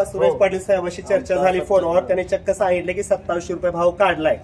सुरेश पाटील साहेबांशी चर्चा झाली फोनवर. त्यांनी चक्क सांगितले की 2700 रुपये भाव काढलाय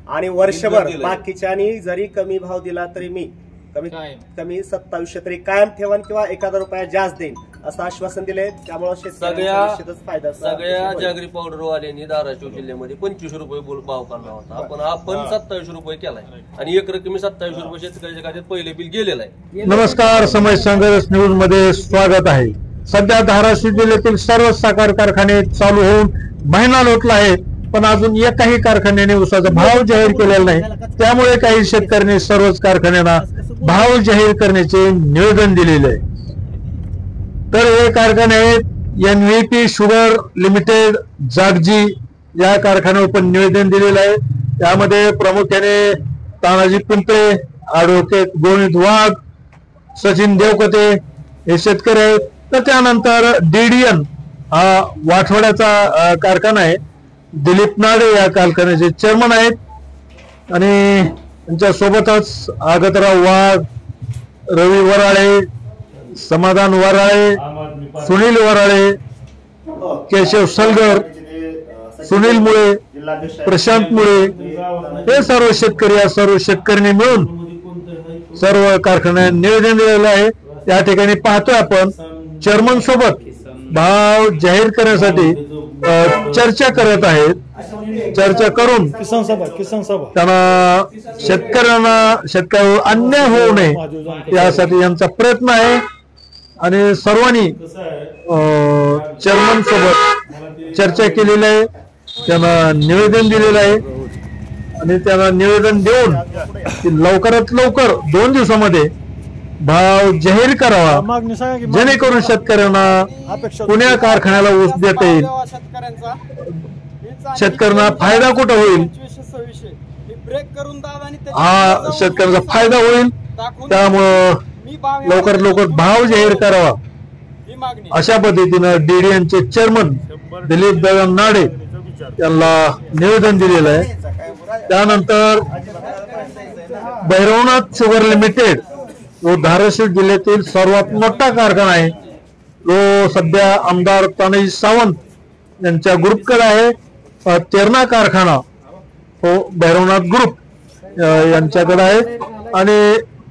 आणि वर्षभर बाकीच्यानी जरी कमी भाव दिला तरी मी कमी 2700 तरी कायम ठेवन किंवा 1000 रुपया जास्त देईन असं आश्वासन दिले. त्यामुळे सगळ्या जागरी पावडर वाल्यांनी धाराशिव जिल्ह्यामध्ये 2500 रुपये भाव काढला होता. आपण 2700 रुपये केलाय आणि एक रकमी 2700 रुपये शेतकऱ्याच्या खात्यात पहिले बिल गेलेलं आहे. नमस्कार, समय संघर्ष न्यूज मध्ये स्वागत आहे. सध्या धाराशिव जिल्ह्यातील सर्व साखर कारखाने चालू होऊन महिना लोटला आहे, पण अजून एकाही कारखान्याने ऊसाचा भाव जाहीर केलेला नाही. त्यामुळे काही शेतकऱ्यांनी सर्वच कारखान्यांना भाव जाहीर करण्याचे निवेदन दिलेले आहे. तर हे कारखाने आहेत NVP शुगर लिमिटेड, जागजी या कारखान्यावर पण निवेदन दिलेलं आहे. त्यामध्ये प्रामुख्याने तानाजी पिंपळे, ॲडव्होकेट गोविंद वाघ, सचिन देवकते हे शेतकरी आहेत. तर त्यानंतर DDN हा वाठवड्याचा कारखाना आहे, दिलीप नाडे या कारखान्याचे चेअरमन आहेत आणि त्यांच्या सोबतच आगतराव वाघ, रवी वराळे, समाधान वराळे, सुनील वराळे, केशव सलगर, सुनील मुळे, प्रशांत मुळे हे सर्व शेतकरी या सर्व शेतकऱ्यांनी मिळून सर्व कारखान्यांना निवेदन दिलेलं आहे. या ठिकाणी पाहतोय आपण चेअरमन सोबत भाव जाहीर करण्यासाठी चर्चा करत आहेत. चर्चा करून किसान सभा त्यांना शेतकऱ्यावर अन्याय होऊ नये यासाठी यांचा प्रयत्न आहे आणि सर्वांनी चेअरमन सोबत चर्चा केलेली आहे, त्यांना निवेदन दिलेलं आहे आणि त्यांना निवेदन देऊन लवकरात लवकर 2 दिवसामध्ये भाव जाहीर करावा, जेणेकरून शेतकऱ्यांना पुण्या कारखान्याला ऊस देता येईल. शेतकऱ्यांना फायदा कुठं होईल, हा शेतकऱ्यांचा फायदा होईल. त्यामुळं लवकरात लवकर भाव जाहीर करावा अशा पद्धतीनं DDNचे चेअरमन दिलीप दादा नाडे यांना निवेदन दिलेलं आहे. त्यानंतर भैरवनाथ शुगर लिमिटेड जो धाराशिव जिल्ह्यातील सर्वात मोठा कारखाना आहे, तो सध्या आमदार तानाजी सावंत यांच्या ग्रुपकडे आहे. तेरणा कारखाना तो भैरवनाथ ग्रुप यांच्याकडे आहे आणि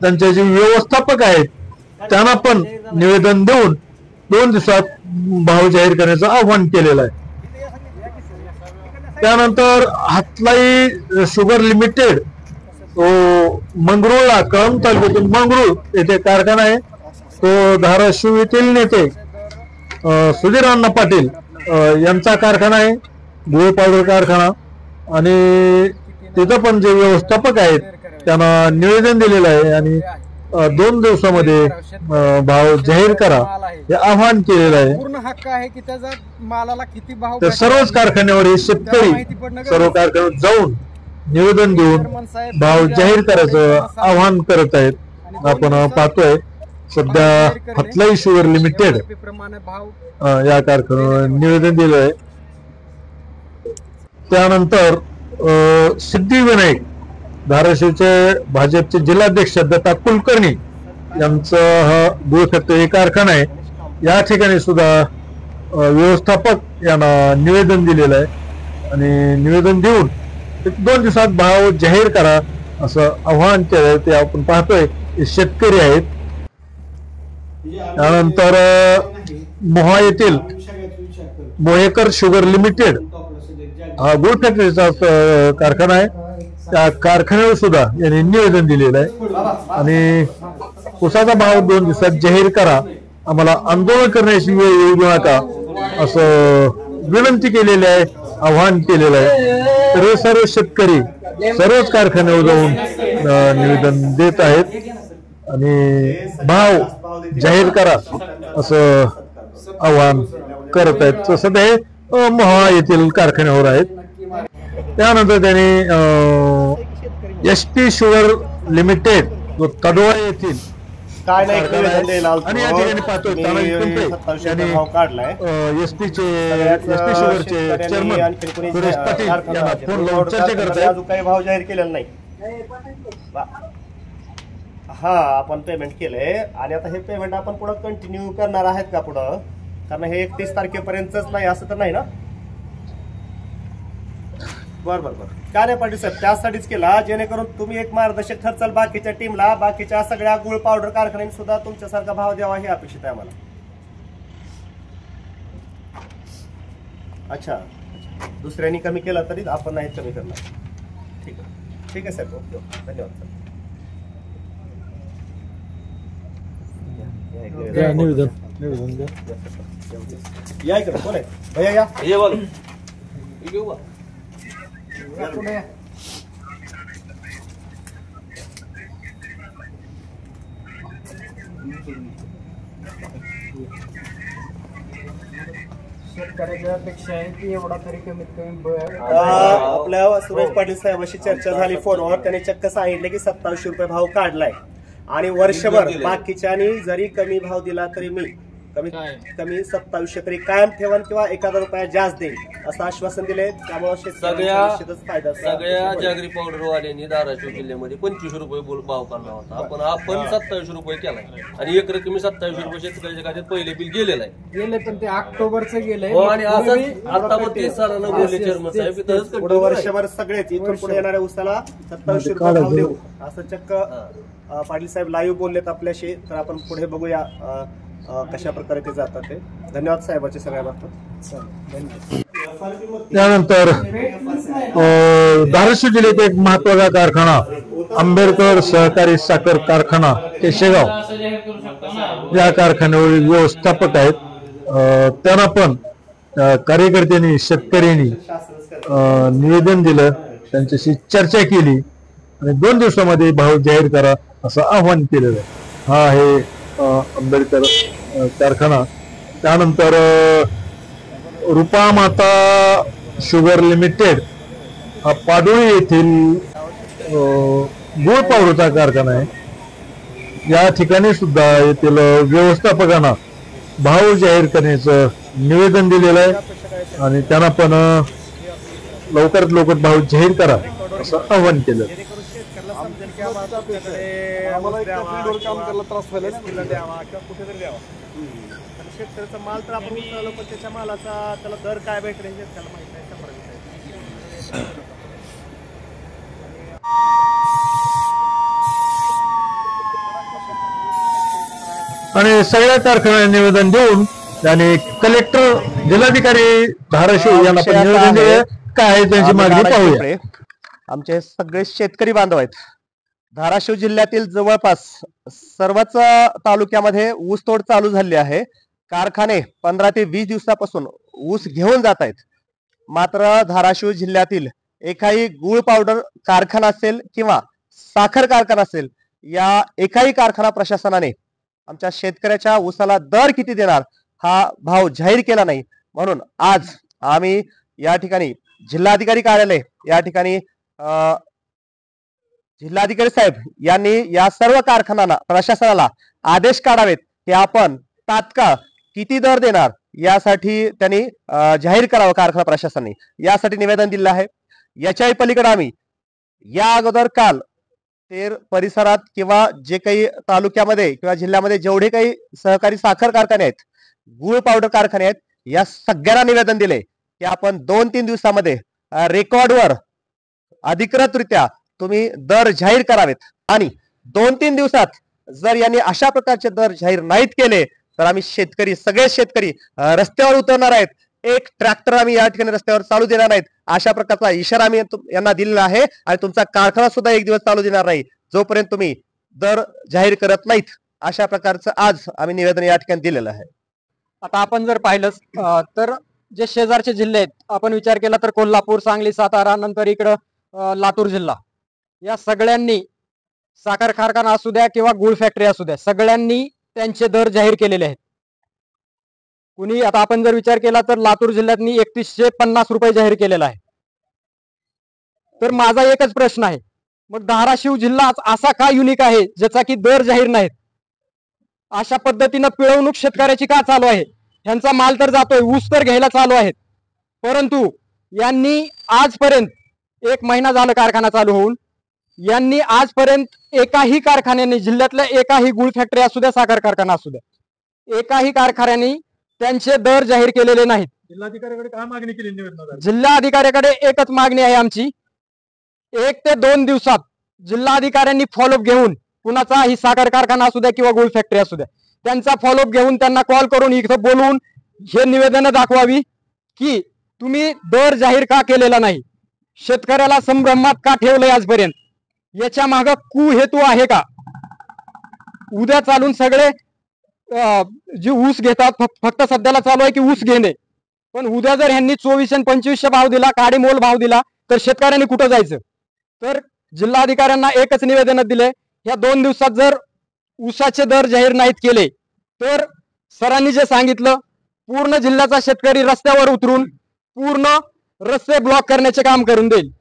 त्यांचे जे व्यवस्थापक आहेत त्यांना पण निवेदन देऊन 2 दिवसात भाव जाहीर करण्याचं आवाहन केलेलं आहे. त्यानंतर हातलाई शुगर लिमिटेड तो मंगरुळला, कळंब तालुक्यातील मंगरुळ येथे कारखाना आहे. तो धाराशिव येथील नेते सुधीर अण्णा पाटील यांचा कारखाना आहे, गुळ पावडर कारखाना. आणि तिथं पण जे व्यवस्थापक आहेत त्यांना निवेदन दिलेलं आहे आणि 2 दिवसामध्ये भाव जाहीर करा हे आवाहन केलेलं आहे. पूर्ण हक्क आहे की त्याचा मालाला किती भाव. तर सर्वच कारखान्यावर शेतकरी सर्व कारखान्यावर जाऊन निवेदन देऊन भाव जाहीर करायचं आवाहन करत आहेत. आपण पाहतोय सध्या हातलाई शुगर लिमिटेड या कारखान्यावर निवेदन दिलं आहे. त्यानंतर सिद्धिविनायक धाराशिवचे भाजपचे जिल्हाध्यक्ष दत्ता कुलकर्णी यांचं हा गुळ फॅक्टरी कारखाना आहे. या ठिकाणी सुद्धा व्यवस्थापक यांना निवेदन दिलेलं आहे आणि निवेदन देऊन 2 दिवसात भाव जाहीर करा असं आवाहन केलं. ते आपण पाहतोय शेतकरी आहेत. त्यानंतर मोहा येथील मोहेकर शुगर लिमिटेड हा गुळ फॅक्टरीचा कारखाना आहे. त्या कारखान्यावर सुद्धा यांनी निवेदन दिलेलं आहे आणि ऊसाचा भाव 2 दिवसात जाहीर करा, आम्हाला आंदोलन करण्याची वेळ येऊ नका असं विनंती केलेली आहे, आवाहन केलेलं आहे. तर हे सर्व शेतकरी सर्वच कारखान्यावर जाऊन निवेदन देत आहेत आणि भाव जाहीर करा असं आवाहन करत आहेत. सध्या हे मोहा येथील कारखान्यावर आहेत. त्यानंतर त्यांनी SP शुगर लिमिटेड जो तडोळा येथील काय नाही आणि या ठिकाणी पाहतोय SP शुगरचे चेअरमन सुरेश पाटील यांना फोन लावून चर्चा करत आहेत. अजून काही भाव जाहीर केलेला नाही. हा आपण पेमेंट केलंय आणि आता हे पेमेंट आपण पुढे कंटिन्यू करणार आहेत का पुढं कारण हे 31 तारखेपर्यंतच नाही असं तर नाही ना? बरं. काय नाही पाटील साहेब, त्यासाठीच केला जेणेकरून तुम्ही एक मार्गदर्शक ठरचाल बाकीच्या टीमला, बाकीच्या सगळ्या गुळ पावडर कारखान्यांनी सुद्धा तुमच्यासारखा भाव द्यावा हे अपेक्षित आहे आम्हाला. अच्छा, दुसऱ्यांनी कमी केला तरी आपण नाही कमी करणार. ठीक आहे साहेब, ओके, धन्यवाद सर. या इकडे, कोण आहे भैया? या ये बोल, घेऊ बा. शेतकऱ्याच्या अपेक्षा आहे की एवढा तरी कमीत कमी आपल्या सुरेश पाटील साहेबांशी चर्चा झाली फोनवर. त्यांनी चक्क सांगितले की 2700 रुपये भाव काढलाय आणि वर्षभर बाकीच्यानी जरी कमी भाव दिला तरी मी कमीत कमी 2700 तरी कायम ठेवन किंवा 1000 रुपया जास्त देईल असं आश्वासन दिले. त्यामुळे सगळ्या जागरी पावडर वाल्यांनी धाराशिव जिल्ह्यामध्ये 25 रुपये भाव काढला होता. आपण 2700 रुपये केलाय आणि एक रकमी 2700 रुपये शेतकऱ्याच्या खात्यात पहिले बिल गेलेलं आहे. पण ते ऑक्टोबरचं गेलंय. आणि असंच आता 30 सालानं बोलले चेअरमन साहेब, पुढे वर्षभर सगळेच इथून पुढे येणाऱ्या उसाला 2700 रुपये भाव देऊ असं चक्क पाटील साहेब लाईव्ह बोललेत आपल्याशी. तर आपण पुढे बघूया कशा प्रकारे ते जातात ते. धन्यवाद साहेबांचे सगळ्या बाबतीत. त्यानंतर धाराशिव जिल्ह्यात एक महत्वाचा कारखाना आंबेडकर सहकारी साखर कारखाना केशेगाव या कारखान्यावरील व्यवस्थापक आहेत. त्यांना पण कार्यकर्त्यांनी शेतकऱ्यांनी निवेदन दिलं, त्यांच्याशी चर्चा केली आणि 2 दिवसामध्ये भाव जाहीर करा असं आवाहन केलेलं आहे. हा आहे आंबेडकर कारखाना. त्यानंतर रूपा माता शुगर लिमिटेड हा पाडोळी येथील गुळ पावडरचा कारखाना आहे. या ठिकाणी सुद्धा येथील व्यवस्थापकांना भाव जाहीर करण्याचं निवेदन दिलेलं आहे आणि त्यांना पण लवकरात लवकर भाव जाहीर करा असं आवाहन केलं. शेतकऱ्याचा माल तर आपण उचललो पण त्याच्या मालाचा त्याला दर काय भेटेल हे त्याला माहित नाही. आणि सगळ्या कारखान्याला निवेदन देऊन त्यांनी कलेक्टर जिल्हाधिकारी धाराशिव यांना पण निवेदन दिले. काय आहे त्यांची मागणी पाहूया. आमचे सगळे शेतकरी बांधव आहेत. धाराशिव जिल्ह्यातील जवळपास सर्वच तालुक्यामध्ये ऊसतोड चालू झाली आहे. कारखाने 15 ते 20 दिवसापासून ऊस घेऊन जात आहेत. मात्र धाराशिव जिल्ह्यातील एकाही गुळ पावडर कारखाना असेल किंवा साखर कारखाना असेल, या एकाही कारखाना प्रशासनाने आमच्या शेतकऱ्याच्या ऊसाला दर किती देणार हा भाव जाहीर केला नाही. म्हणून आज आम्ही या ठिकाणी जिल्हाधिकारी कार्यालय या ठिकाणी जिल्हाधिकारी साहेब यांनी या सर्व कारखान्यांना प्रशासनाला आदेश काढावेत की आपण तात्काळ किती दर देणार यासाठी त्यांनी जाहीर करावं कारखाना प्रशासनाने. यासाठी निवेदन दिलं आहे. याच्याही पलीकडे आम्ही या अगोदर काल तेर परिसरात किंवा जे काही तालुक्यामध्ये किंवा जिल्ह्यामध्ये जेवढे काही सहकारी साखर कारखाने आहेत, गुळ पावडर कारखाने आहेत, या सगळ्यांना निवेदन दिले की आपण 2-3 दिवसामध्ये रेकॉर्डवर अधिकृतरित्या तुम्ही दर जाहीर करावेत. आणि 2-3 दिवसात जर यांनी अशा प्रकारचे दर जाहीर नाहीत केले तर आम्ही शेतकरी सगळे शेतकरी रस्त्यावर उतरणार आहेत. एक ट्रॅक्टर आम्ही या ठिकाणी रस्त्यावर चालू देणार नाहीत अशा प्रकारचा इशारा आम्ही यांना दिलेला आहे. आणि तुमचा कारखाना सुद्धा 1 दिवस चालू देणार नाही जोपर्यंत तुम्ही दर जाहीर करत नाहीत. अशा प्रकारचं आज आम्ही निवेदन या ठिकाणी दिलेलं आहे. आता आपण जर पाहिलं तर जे शेजारचे जिल्हे आहेत, आपण विचार केला तर कोल्हापूर, सांगली, सातारा, नंतर इकडं लातूर जिल्हा, या सगळ्यांनी साखर कारखाना असू द्या किंवा गुळ फॅक्टरी असू द्या, सगळ्यांनी त्यांचे दर जाहीर केलेले आहेत. कुणी आता आपण जर विचार केला तर लातूर जिल्ह्यातनी 3150 रुपये जाहीर केलेला आहे. तर माझा एकच प्रश्न आहे, मग धाराशिव जिल्हा असा का युनिक आहे ज्याचा की दर जाहीर नाहीत? अशा पद्धतीनं पिळवणूक शेतकऱ्याची का चालू आहे? ह्यांचा माल तर जातोय, ऊस तर घ्यायला चालू आहेत, परंतु यांनी आजपर्यंत 1 महिना झाला कारखाना चालू होऊन, यांनी आजपर्यंत एकाही कारखान्याने, जिल्ह्यातल्या एकाही गुळ फॅक्टरी असू द्या, साखर कारखाना असू द्या, एकाही कारखान्याने त्यांचे दर जाहीर केलेले नाहीत. जिल्हाधिकाऱ्याकडे काय मागणी केली निवेदनात? जिल्हाधिकाऱ्याकडे एकच मागणी आहे आमची, 1 ते 2 दिवसात जिल्हाधिकाऱ्यांनी फॉलोअप घेऊन, कुणाचा ही साखर कारखाना असू द्या किंवा गुळ फॅक्टरी असू द्या, त्यांचा फॉलोअप घेऊन त्यांना कॉल करून इथं बोलवून हे निवेदन दाखवावी की तुम्ही दर जाहीर का केलेला नाही, शेतकऱ्याला संभ्रमात का ठेवलंय आजपर्यंत, याच्या मागे कुहेतू आहे का? उद्या चालून सगळे जे ऊस घेतात, फक्त सध्याला चालू आहे की ऊस घेणे, पण उद्या जर ह्यांनी 2400 आणि 2500 भाव दिला, काडीमोल भाव दिला, तर शेतकऱ्यांनी कुठं जायचं? तर जिल्हाधिकाऱ्यांना एकच निवेदन दिले, या 2 दिवसात जर ऊसाचे दर जाहीर नाहीत केले तर सरांनी जे सांगितलं, पूर्ण जिल्ह्याचा शेतकरी रस्त्यावर उतरून पूर्ण रस्ते ब्लॉक करण्याचे काम करून देईल.